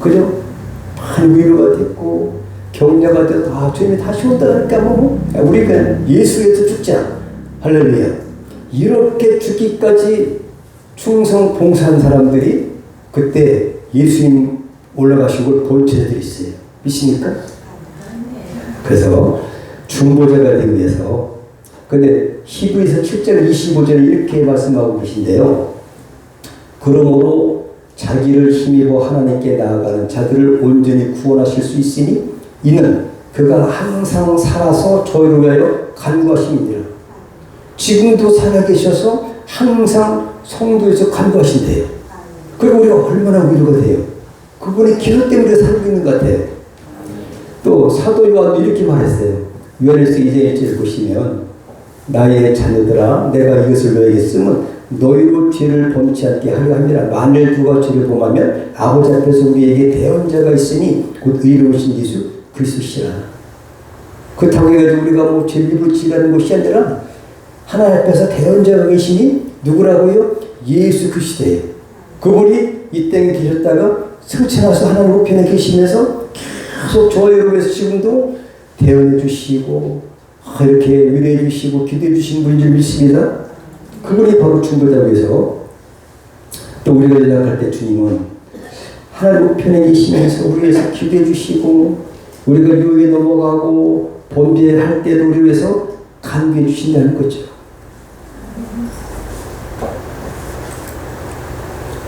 Speaker 1: 그죠? 많이 위로가 됐고 격려가 돼서 아 주님이 다시 온다 하니까 뭐 우리가 예수 위해서 죽자. 할렐루야. 이렇게 죽기까지 충성 봉사한 사람들이 그때 예수님 올라가신 걸 본 제자들이 있어요. 믿습니까? 그래서 중보자가 되기 위해서 근데 히브리서 7장 25절에 이렇게 말씀하고 계신데요. 그러므로 자기를 힘입어 하나님께 나아가는 자들을 온전히 구원하실 수 있으니 이는 그가 항상 살아서 저희를 위하여 간구하심이니라. 지금도 살아계셔서 항상 성도에서 간구하신대요. 그리고 우리가 얼마나 위로가 돼요. 그분의 기도 때문에 살고 있는 것 같아요. 또 사도 요한도 이렇게 말했어요. 요한일서 2장 1절을 보시면 나의 자녀들아 내가 이것을 너에게 쓰면 너희로 죄를 범치 않게 하려 함이라. 만일 누가 죄를 범하면 아버지 앞에서 우리에게 대언자가 있으니 곧 의로우신 예수 그리스도시라. 그렇다고 해가지고 우리가 뭐 죄를 붙이라는 것이 아니라 하나님 앞에서 대언자가 계시니 누구라고요? 예수 그리스도예요. 그분이 이 땅에 계셨다가 승천하셔서 하나님 우편에 계시면서 계속 저희를 위해서 지금도 대언해 주시고 이렇게 위로해 주시고 기도해 주신 분인 줄 믿습니다. 그분이 바로 중보자로서 또 우리가 연락할 때 주님은 하나님 우편에 계시면서 우리 위해서 기도해 주시고 우리가 유혹에 넘어가고 범죄할 때도 우리 위해서 간구해 주신다는 거죠.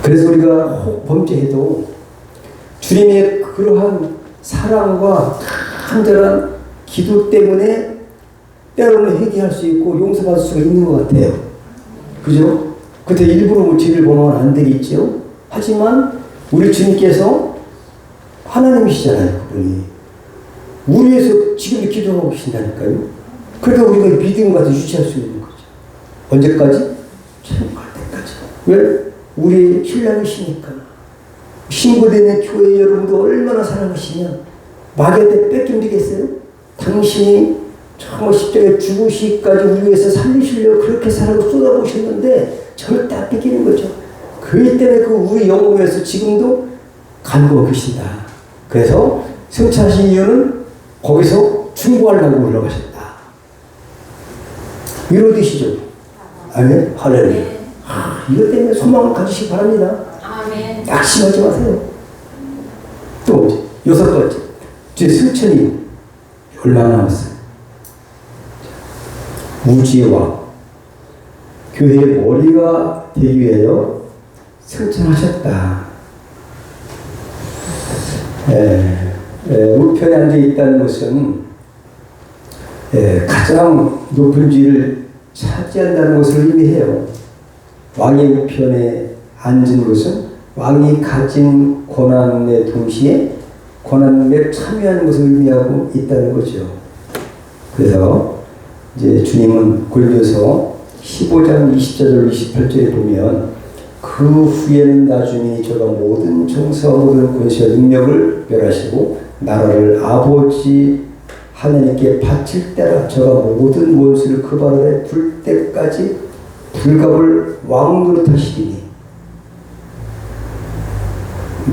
Speaker 1: 그래서 우리가 혹 범죄해도 주님의 그러한 사랑과 간절한 기도 때문에 때로는 회개할 수 있고 용서받을 수가 있는 것 같아요. 그죠? 그때 일부러 뭐 죄를 범하면 안 되겠죠. 하지만 우리 주님께서 하나님이시잖아요. 그분이. 우리 위해서 지금도 기도하고 계신다니까요. 그러니까 우리가 믿음과 유지할 수 있는 거죠. 언제까지? 천국갈 때까지. 왜? 우리 신랑이시니까. 신고되는 교회 여러분도 얼마나 사랑하시면 마귀한테 뺏김되겠어요? 당신이 정말 십자가에 죽으시기까지 우리 위해서 살리시려고 그렇게 사랑을 쏟아부으셨는데 절대 안 뺏기는 거죠. 그렇기 때문에 그 우리 영혼을 위해서 지금도 간구하고 계신다. 그래서 승천하신 이유는 거기서 중보하려고 올라가셨다. 위로되시죠? 아멘. 할렐루야. 이것 때문에 소망을 가지시기 바랍니다.
Speaker 2: 아멘.
Speaker 1: 낙심하지 마세요. 또 여섯 번째, 제 승천이 얼마나 남았어요? 우주의 왕, 교회의 머리가 되기 위하여 승천하셨다. 우편에 앉아 있다는 것은 가장 높은 지위를 차지한다는 것을 의미해요. 왕의 우편에 앉은 것은 왕이 가진 권한의 동시에 권한에 참여하는 것을 의미하고 있다는 거죠. 그래서 이제 주님은 고린도서 15장 24절 28절에 보면 그 후에는 나중에 저가 모든 정사와 모든 권세와 능력을 멸하시고 나라를 아버지 하나님께 바칠 때라 저가 모든 원수를 그 발 아래 둘 때까지 불갑을 왕노릇 하시리니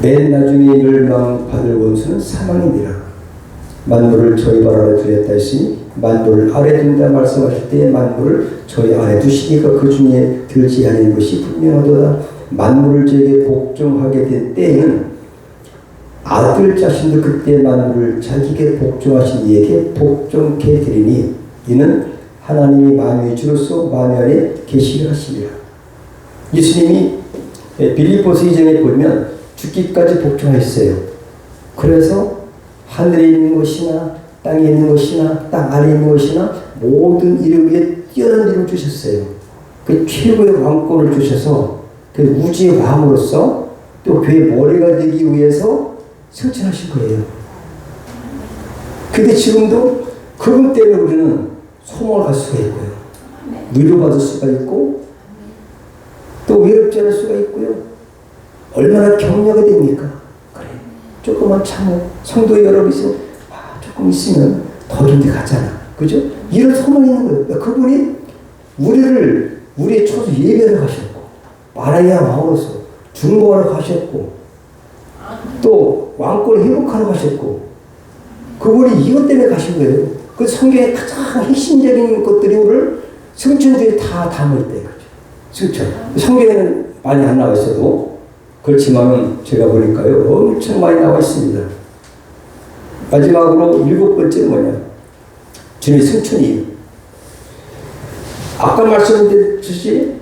Speaker 1: 맨 나중에 멸망받을 원수는 사망이니라. 만물을 저희 발 아래 두렸다 했으니 만물을 아래 둔다 말씀하실 때에 만물을 저희 아래 두시니까 그 중에 들지 않은 것이 분명하도다. 만물을 저에게 복종하게 된 때에는 아들 자신도 그때 만물을 자기에게 복종하신 이에게 복종케 되리니 이는 하나님이 만유의 주로서 만유 안에 계시를 하시리라. 예수님이 빌립보서 2장에 보면 죽기까지 복종하였어요. 그래서 하늘에 있는 것이나 땅에 있는 것이나 땅 아래에 있는 것이나 모든 이름 위에 뛰어난 이름을 주셨어요. 그 최고의 왕권을 주셔서 그 우주의 왕으로서 또 그의 머리가 되기 위해서 승천하신 거예요. 근데 지금도 그분 때문에 우리는 소망을 갈 수가 있고요. 위로받을 수가 있고 또 외롭지 않을 수가 있고요. 얼마나 격려가 됩니까? 그래, 조금만 참어. 성도 여러분이서 조금 있으면 더 좋은 데 가잖아. 그죠? 이런 소망이 있는 거예요. 그분이 우리의 초소 예배를 가셨고, 마라이아 왕으로서 중보하러 가셨고, 또 왕권을 회복하러 가셨고, 그분이 이것 때문에 가신 거예요. 그 성경의 가장 핵심적인 것들이 오늘 승천들이 다 담아있대요. 승천. 성경에는 많이 안 나와 있어도, 그렇지만 제가 보니까요, 엄청 많이 나와 있습니다. 마지막으로 7번째는 뭐냐? 주님의 승천이에요. 아까 말씀드렸듯이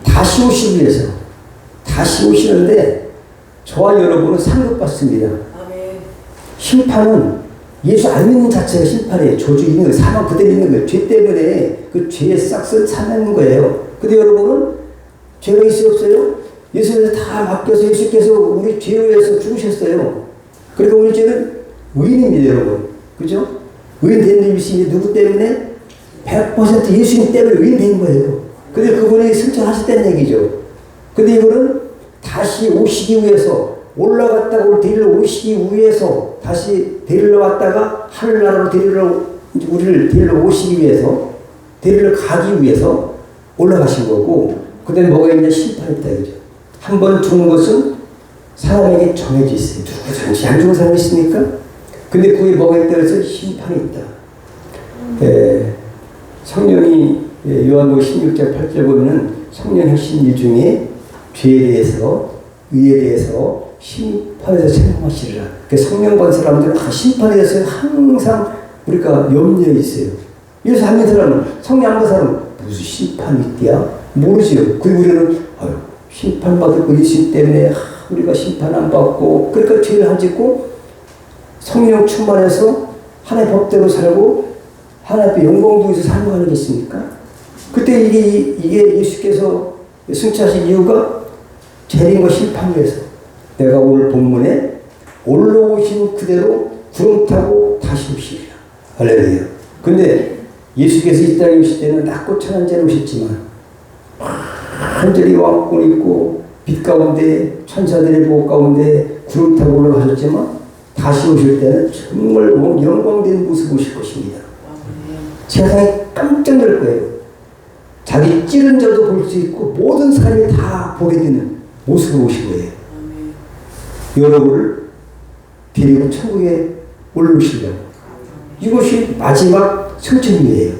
Speaker 1: 다시 오시기 위해서, 다시 오시는데 저와 여러분은 상급받습니다. 심판은 예수 안 믿는 자체가 심판이에요. 조주 있는 거예요. 사망 그대로 있는 거예요. 죄 때문에 그 죄의 싹을 사는 거예요. 근데 여러분은 죄가 있어요, 없어요? 예수님을 다 맡겨서 예수께서 우리 죄를 위해서 죽으셨어요. 그러니까 우리 죄는 의인입니다, 여러분. 그죠? 의인 된 것이 누구 때문에? 100% 예수님 때문에 의인 된 거예요. 근데 그분이 승천하셨다는 얘기죠. 근데 이거는 다시 오시기 위해서 올라갔다가 데리러 오시기 위해서 다시 데리러 왔다가 하늘나라로 우리를 데리러 오시기 위해서 데리러 가기 위해서 올라가신 거고, 그 다음에 뭐가 있냐? 심판이 있다 이거죠. 한 번 죽는 것은 사람에게 정해져 있어요. 누구든지 안 죽은 사람이 있습니까? 근데 그게 뭐가 있다 그래서 심판이 있다. 성령이 요한복음 16장 8절 보면은 성령 핵심 일 중에 죄에 대해서 의에 대해서 심판에서 책망하시리라. 성령 받은 사람들은 심판에 대해서 항상 우리가 염려에 있어요. 예수 안 믿는 사람은, 성령 안 받은 사람은 무슨 심판이 있대야? 모르지요. 그리고 우리는 심판받을 거 예수 때문에 우리가 심판 안 받고, 그러니까 죄를 안 짓고 성령 충만해서 하나님의 법대로 살고 하나님 앞에 영광 두고서 살고 하는 게 있습니까? 그때 이게 예수께서 승천하신 이유가 재림과 심판 위해서 내가 오늘 본문에 올라오신 그대로 구름 타고 다시 오시리라. 할렐루야. 근데 예수께서 이 땅에 오실 때는 낮고 천한 자로 오셨지만 완전히 왕권 있고 빛 가운데 천사들의 보호 가운데 구름 타고 올라가셨지만 다시 오실 때는 정말 영광된 모습 오실 것입니다. 세상이 깜짝 놀랄 거예요. 자기 찌른 자도 볼 수 있고 모든 사람이 다 보게 되는 모습으로 오실 거예요. 여러분을 데리고 천국에 올라오시려고. 이것이 마지막 승천이에요.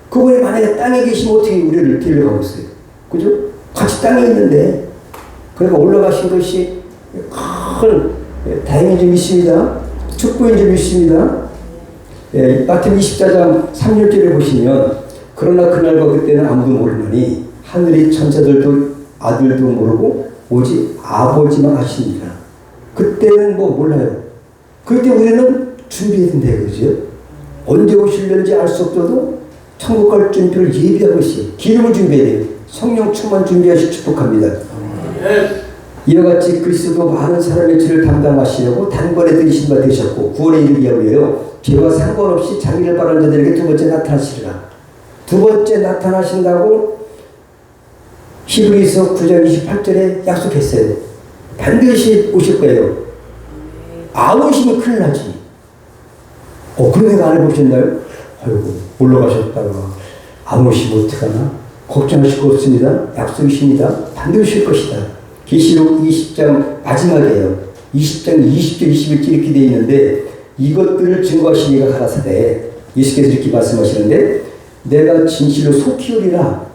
Speaker 1: 그분이 만약에 땅에 계시면 어떻게 우리를 데려가고 있어요? 그죠? 같이 땅에 있는데, 그러니까 올라가신 것이 큰 다행인 점 있습니다. 축복인 점 있습니다. 마태복음 24장 3절에 보시면, 그러나 그날과 그때는 아무도 모르느니 하늘의 천사들도 아들도 모르고 오직 아버지만 아십니다. 그때는 뭐 몰라요. 그때 우리는 준비해야 된다 이거죠. 언제 오실는지 알 수 없어도 천국 갈 준비를 예비하고 있어요. 기름을 준비해야 돼요. 성령 충만 준비하시 축복합니다. 이와 같이 그리스도도 많은 사람의 죄를 담당하시려고 단번에 들이신 바 되셨고 구원에 이르기 위하여 죄와 상관없이 자기를 바라는 자들에게 두 번째 나타나시리라. 두 번째 나타나신다고 히브리서 9장 28절에 약속했어요. 반드시 오실 거예요. 안 오시면 큰일 나지. 그런 생각 안 해보셨나요? 아이고, 올라가셨다가 안 오시면 어떡하나? 걱정하실 거 없습니다. 약속이십니다. 반드시 오실 것이다. 계시록 20장 마지막이에요. 20장 20절 21절 이렇게 되어 있는데, 이것들을 증거하시니가 가라사대 예수께서 이렇게 말씀하시는데, 내가 진실로 속히 오리라.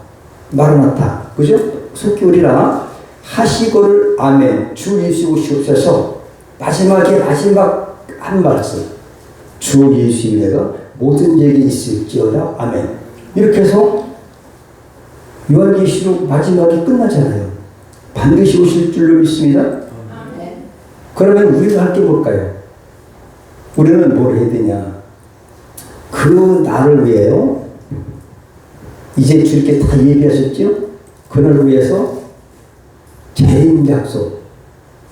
Speaker 1: 마라나타. 그죠? 속히 오리라. 하시거를 아멘. 주 예수 오시옵소서. 마지막에 마지막 한 말씀. 주 예수의 내가 모든 얘기 있을지어다. 아멘. 이렇게 해서 요한계시록 마지막이 끝나잖아요. 반드시 오실 줄로 믿습니다. 그러면 우리가 할 게 뭘까요? 우리는 뭘 해야 되냐? 그 날을 위해요. 이제 주님께 다 예비하셨죠? 그날을 위해서 재림 약속.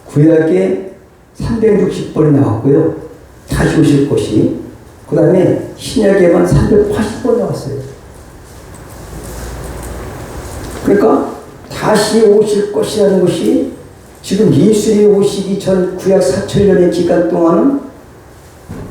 Speaker 1: 구약에 360번이 나왔고요. 다시 오실 것이. 그 다음에 신약에만 380번 나왔어요. 그러니까 다시 오실 것이라는 것이 지금 예수님이 오시기 전 구약 4천년의 기간 동안은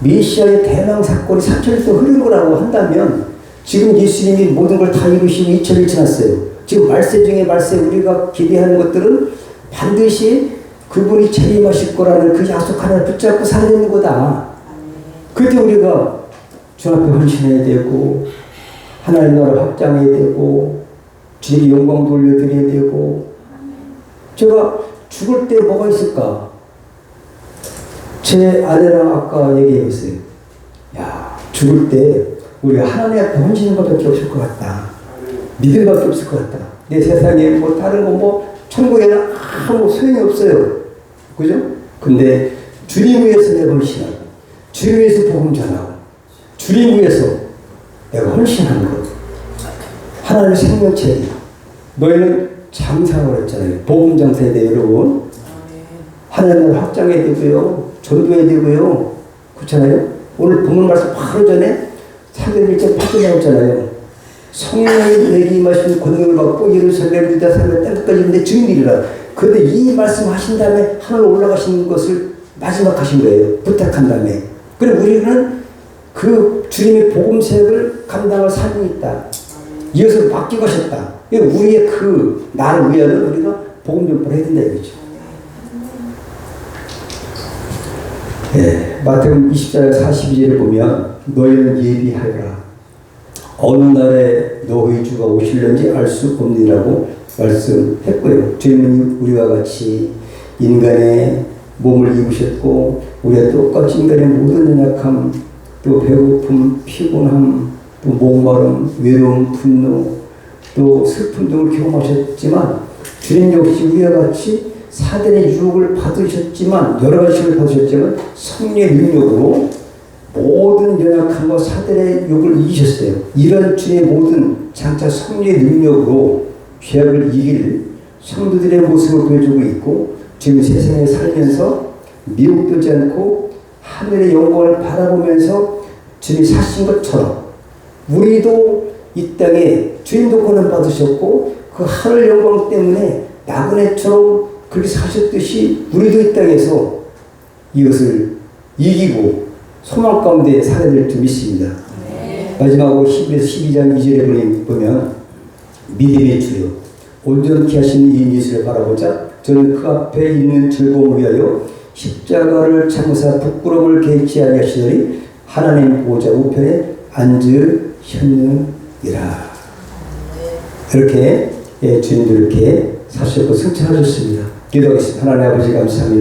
Speaker 1: 메시아의 대망 사건이 4천년 동안 흐른 거라고 한다면 지금 예수님이 모든 걸 다 이루시고 2000일 지났어요. 지금 말세 중에 말세 우리가 기대하는 것들은 반드시 그분이 재림하실 거라는 그 약속 하나를 붙잡고 살아야 되는 거다. 그때 우리가 주 앞에 헌신해야 되고 하나님 나라 확장해야 되고 주님께 영광 돌려드려야 되고. 제가 죽을 때 뭐가 있을까? 제 아내랑 아까 얘기해봤어요. 야, 죽을 때 우리가 하나님 앞에 헌신하는 것밖에 없을 것 같다. 믿음밖에 없을 것 같다. 내 세상에 뭐 다른 거 뭐 천국에는 아무 소용이 없어요. 그죠? 근데 주님 위해서 내가 헌신하고 주님 위해서 복음 전하고 주님 위해서 내가 헌신하는 것. 하나님의 생명체리. 너희는 장사라고 했잖아요. 복음 장사해야 돼요, 여러분. 하나님을 확장해야 되고요. 전도해야 되고요. 그렇잖아요? 오늘 본문 말씀 바로 전에 사도행 1장 8절 나왔잖아요. 성령이 내게 임하시는 권능을 받고 예루살렘 유다 사마리아 땅끝까지 있는데 증인이라. 그런데 이 말씀 하신 다음에 하늘 올라가시는 것을 마지막 하신 거예요. 부탁한 다음에. 그래 우리는 그 주님의 복음 사역을 감당할 사명이 있다. 이것을 맡기고 하셨다. 우리의 그 나를 위하여 우리가 복음 전파를 해야 된다 이거죠. 네, 마태복음 24장 42절을 보면 너희는 예비하여라. 어느 날에 너희 주가 오실는지 알 수 없느니라고 말씀했고요. 주님은 우리와 같이 인간의 몸을 입으셨고 우리가 똑같이 인간의 모든 연약함, 또 배고픔, 피곤함, 또 목마름, 외로움, 분노, 또 슬픔 등을 경험하셨지만 주님 역시 우리와 같이 사단의 유혹을 받으셨지만 여러 가지 시험을 받으셨지만 성령의 능력으로 모든 연약함과 사단의 유혹을 이기셨어요. 이런 주님의 모든 장차 성령의 능력으로 죄악을 이길 성도들의 모습을 보여주고 있고 지금 세상에 살면서 미혹되지 않고 하늘의 영광을 바라보면서 주님이 사신 것처럼 우리도 이 땅에 주님도 고난 받으셨고 그 하늘 영광 때문에 나그네처럼 그렇게 사셨듯이 우리도 이 땅에서 이것을 이기고 소망 가운데 살아야 될 줄 믿습니다. 네. 마지막으로 11에서 12장 2절에 보면 믿음의 주여 온전케 하시는 이 예수를 바라보자 저는 그 앞에 있는 즐거움을 위하여 십자가를 참으사 부끄러움을 개의치 아니하시더니 하나님 보호자 우편에 앉으셨느니라. 이렇게 주님도 이렇게 사셨고 승천하셨습니다. 기도하겠습니다. 하나님 아버지 감사합니다.